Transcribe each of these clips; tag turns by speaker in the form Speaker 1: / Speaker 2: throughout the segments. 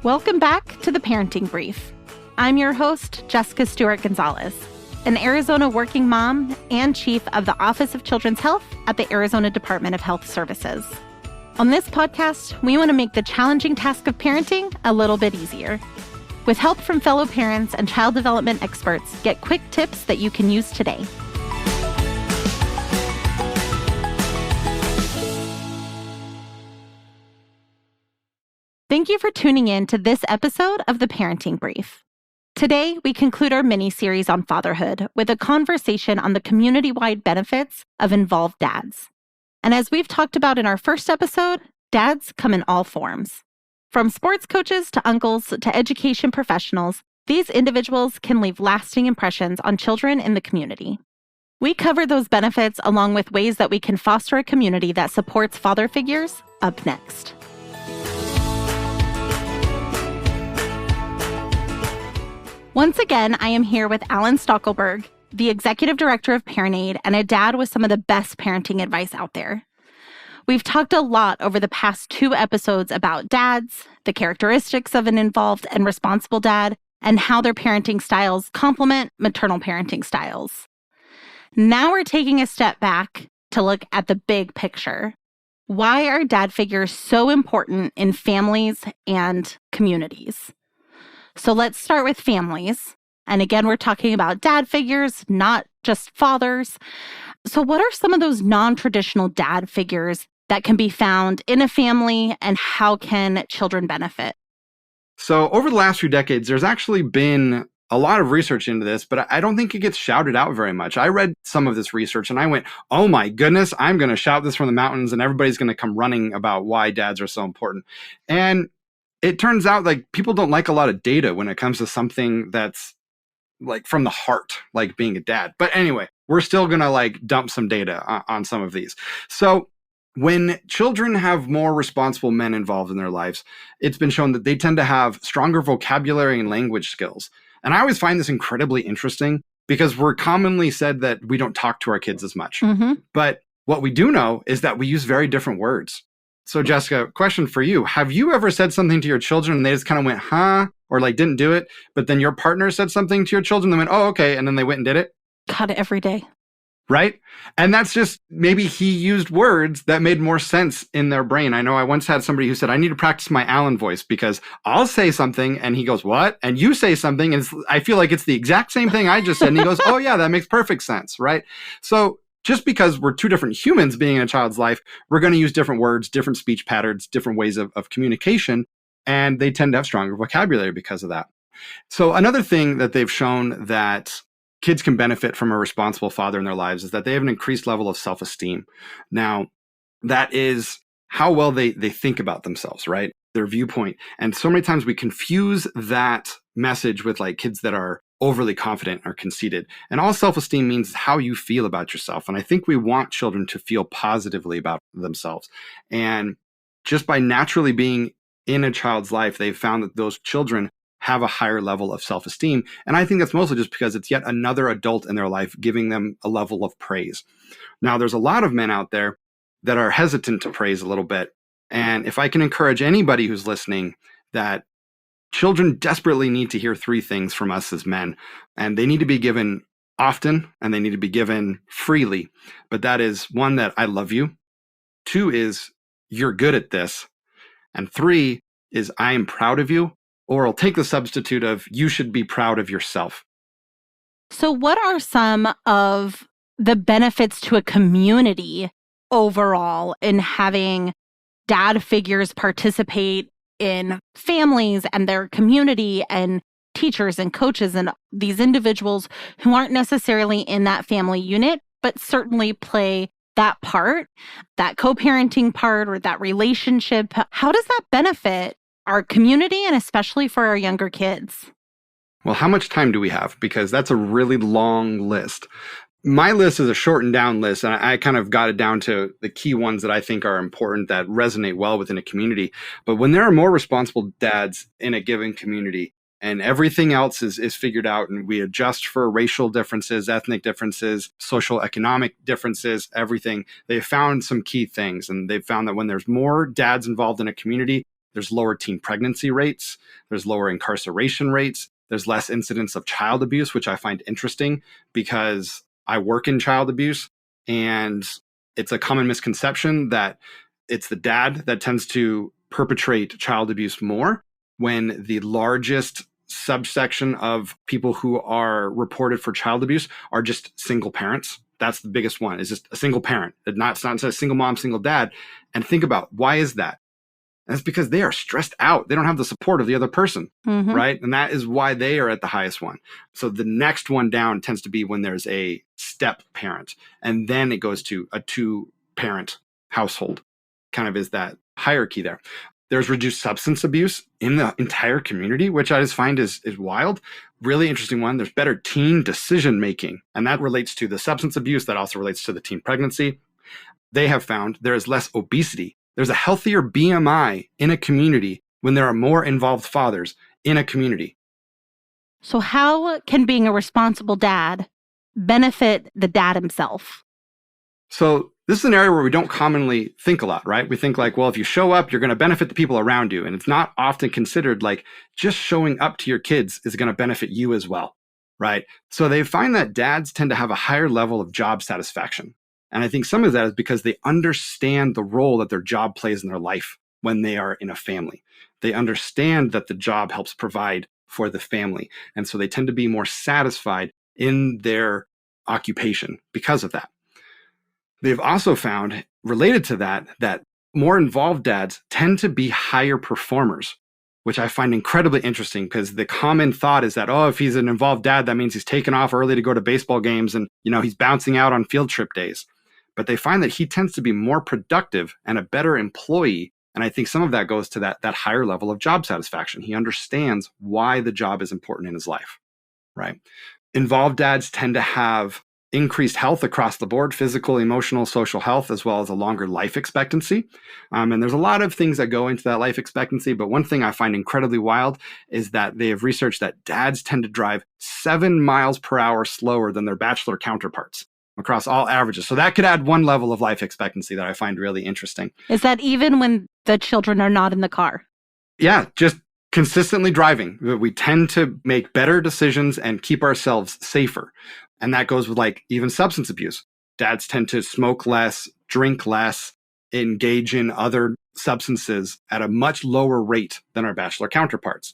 Speaker 1: Welcome back to the Parenting Brief. I'm your host, Jessica Stewart Gonzalez, an Arizona working mom and chief of the Office of Children's Health at the Arizona Department of Health Services. On this podcast, we want to make the challenging task of parenting a little bit easier. With help from fellow parents and child development experts, get quick tips that you can use today. Thank you for tuning in to this episode of the Parenting Brief. Today, we conclude our mini-series on fatherhood with a conversation on the community-wide benefits of involved dads. And as we've talked about in our first episode, dads come in all forms. From sports coaches to uncles to education professionals, these individuals can leave lasting impressions on children in the community. We cover those benefits along with ways that we can foster a community that supports father figures up next. Once again, I am here with Allan Stockellburg, the Executive Director of ParentAid and a dad with some of the best parenting advice out there. We've talked a lot over the past 2 episodes about dads, the characteristics of an involved and responsible dad, and how their parenting styles complement maternal parenting styles. Now we're taking a step back to look at the big picture. Why are dad figures so important in families and communities? So let's start with families. And again, we're talking about dad figures, not just fathers. So what are some of those non-traditional dad figures that can be found in a family, and how can children benefit?
Speaker 2: So over the last few decades, there's actually been a lot of research into this, but I don't think it gets shouted out very much. I read some of this research and I went, oh my goodness, I'm going to shout this from the mountains and everybody's going to come running about why dads are so important. And it turns out like people don't like a lot of data when it comes to something that's like from the heart, like being a dad. But anyway, we're still going to like dump some data on some of these. So when children have more responsible men involved in their lives, it's been shown that they tend to have stronger vocabulary and language skills. And I always find this incredibly interesting because we're commonly said that we don't talk to our kids as much. Mm-hmm. But what we do know is that we use very different words. So Jessica, question for you. Have you ever said something to your children and they just kind of went, huh? Or like didn't do it, but then your partner said something to your children and they went, oh, okay. And then they went and did it?
Speaker 1: God, every day.
Speaker 2: Right? And that's just, maybe he used words that made more sense in their brain. I know I once had somebody who said, I need to practice my Allan voice because I'll say something and he goes, what? And you say something and I feel like it's the exact same thing I just said. And he goes, oh yeah, that makes perfect sense, right? So just because we're 2 different humans being in a child's life, we're going to use different words, different speech patterns, different ways of communication, and they tend to have stronger vocabulary because of that. So another thing that they've shown that kids can benefit from a responsible father in their lives is that they have an increased level of self-esteem. Now, that is how well they think about themselves, right? Their viewpoint. And so many times we confuse that message with like kids that are overly confident or conceited. And all self-esteem means how you feel about yourself. And I think we want children to feel positively about themselves. And just by naturally being in a child's life, they've found that those children have a higher level of self-esteem. And I think that's mostly just because it's yet another adult in their life giving them a level of praise. Now, there's a lot of men out there that are hesitant to praise a little bit. And if I can encourage anybody who's listening that children desperately need to hear 3 things from us as men, and they need to be given often and they need to be given freely. But that is 1, that I love you. 2 is you're good at this. And 3 is I am proud of you, or I'll take the substitute of you should be proud of yourself.
Speaker 1: So what are some of the benefits to a community overall in having dad figures participate in families and their community and teachers and coaches and these individuals who aren't necessarily in that family unit, but certainly play that part, that co-parenting part or that relationship? How does that benefit our community and especially for our younger kids?
Speaker 2: Well, how much time do we have? Because that's a really long list. My list is a shortened down list, and I kind of got it down to the key ones that I think are important that resonate well within a community. But when there are more responsible dads in a given community and everything else is figured out and we adjust for racial differences, ethnic differences, social economic differences, everything, they've found some key things. And they've found that when there's more dads involved in a community, There's lower teen pregnancy rates. There's lower incarceration rates. There's less incidence of child abuse, which I find interesting because I work in child abuse, and it's a common misconception that it's the dad that tends to perpetrate child abuse more, when the largest subsection of people who are reported for child abuse are just single parents. That's the biggest one, is just a single parent. It's not a single mom, single dad. And think about, why is that? And it's because they are stressed out. They don't have the support of the other person, right? And that is why they are at the highest one. So the next one down tends to be when there's a step parent. And then it goes to a two-parent household, kind of is that hierarchy there. There's reduced substance abuse in the entire community, which I just find is wild. Really interesting one. There's better teen decision-making, and that relates to the substance abuse. That also relates to the teen pregnancy. They have found there is less obesity. There's a healthier BMI in a community when there are more involved fathers in a community.
Speaker 1: So how can being a responsible dad benefit the dad himself?
Speaker 2: So this is an area where we don't commonly think a lot, right? We think like, well, if you show up, you're going to benefit the people around you. And it's not often considered like just showing up to your kids is going to benefit you as well, right? So they find that dads tend to have a higher level of job satisfaction. And I think some of that is because they understand the role that their job plays in their life when they are in a family. They understand that the job helps provide for the family. And so they tend to be more satisfied in their occupation because of that. They've also found, related to that, that more involved dads tend to be higher performers, which I find incredibly interesting because the common thought is that, oh, if he's an involved dad, that means he's taken off early to go to baseball games and, he's bouncing out on field trip days. But they find that he tends to be more productive and a better employee. And I think some of that goes to that higher level of job satisfaction. He understands why the job is important in his life, right? Involved dads tend to have increased health across the board, physical, emotional, social health, as well as a longer life expectancy. And there's a lot of things that go into that life expectancy. But one thing I find incredibly wild is that they have researched that dads tend to drive 7 miles per hour slower than their bachelor counterparts across all averages. So that could add one level of life expectancy that I find really interesting.
Speaker 1: Is that even when the children are not in the car?
Speaker 2: Yeah, just consistently driving. We tend to make better decisions and keep ourselves safer. And that goes with like even substance abuse. Dads tend to smoke less, drink less, engage in other substances at a much lower rate than our bachelor counterparts.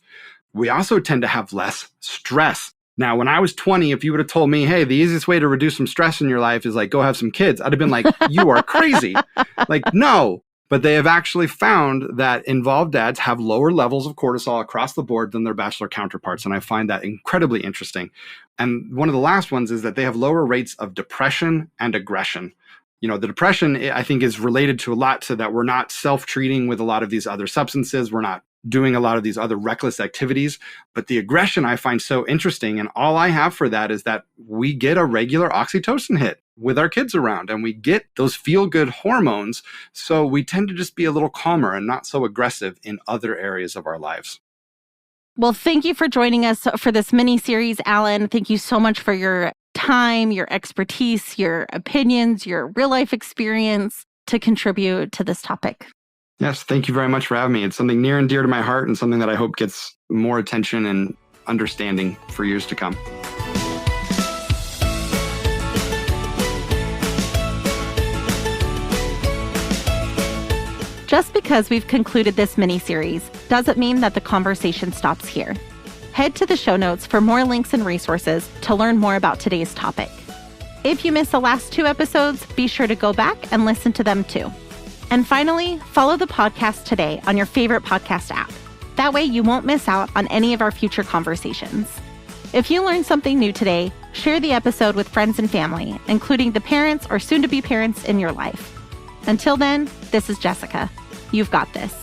Speaker 2: We also tend to have less stress. Now, when I was 20, if you would have told me, hey, the easiest way to reduce some stress in your life is like, go have some kids, I'd have been like, you are crazy. Like, no. But they have actually found that involved dads have lower levels of cortisol across the board than their bachelor counterparts. And I find that incredibly interesting. And one of the last ones is that they have lower rates of depression and aggression. The depression, I think, is related to a lot to that we're not self-treating with a lot of these other substances. We're not doing a lot of these other reckless activities. But the aggression I find so interesting. And all I have for that is that we get a regular oxytocin hit with our kids around and we get those feel-good hormones. So we tend to just be a little calmer and not so aggressive in other areas of our lives.
Speaker 1: Well, thank you for joining us for this mini-series, Allan. Thank you so much for your time, your expertise, your opinions, your real-life experience to contribute to this topic.
Speaker 2: Yes, thank you very much for having me. It's something near and dear to my heart and something that I hope gets more attention and understanding for years to come.
Speaker 1: Just because we've concluded this mini-series doesn't mean that the conversation stops here. Head to the show notes for more links and resources to learn more about today's topic. If you missed the last 2 episodes, be sure to go back and listen to them too. And finally, follow the podcast today on your favorite podcast app. That way you won't miss out on any of our future conversations. If you learned something new today, share the episode with friends and family, including the parents or soon-to-be parents in your life. Until then, this is Jessica. You've got this.